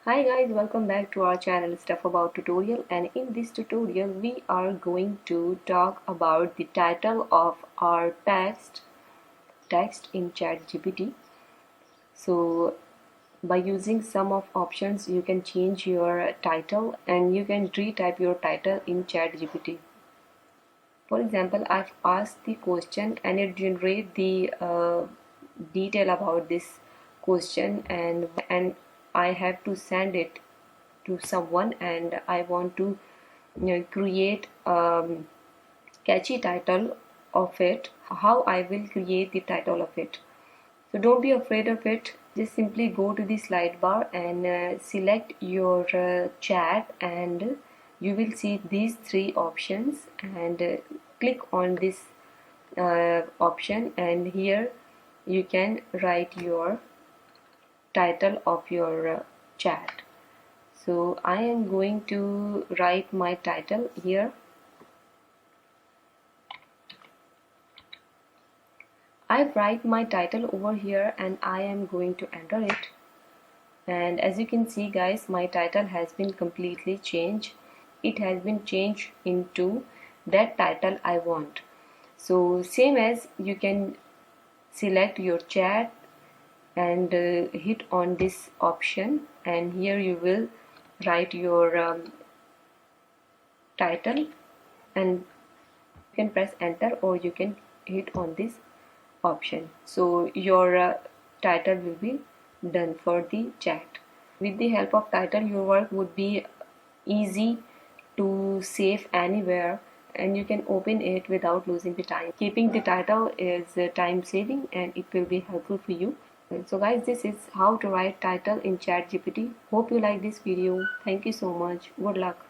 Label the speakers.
Speaker 1: Hi guys, welcome back to our channel Stuff About Tutorial, and in this tutorial we are going to talk about the title of our text in ChatGPT. So by using some of options you can change your title and you can retype your title in ChatGPT. For example, I've asked the question and it generates the detail about this question, and I have to send it to someone, and I want to create catchy title of it. How I will create the title of it? So don't be afraid of it. Just simply go to the slide bar and select your chat, and you will see these three options, and click on this option, and here you can write your title of your chat. So I am going to write my title here. I write my title over here and I am going to enter it, and as you can see guys, my title has been completely changed. It has been changed into that title I want. So same as you can select your chat and hit on this option, and here you will write your title, and you can press enter or you can hit on this option. So your title will be done for the chat. With the help of title, your work would be easy to save anywhere, and you can open it without losing the time. Keeping the title is time saving and it will be helpful for you. So guys, this is how to write title in ChatGPT. Hope you like this video. Thank you so much. Good luck.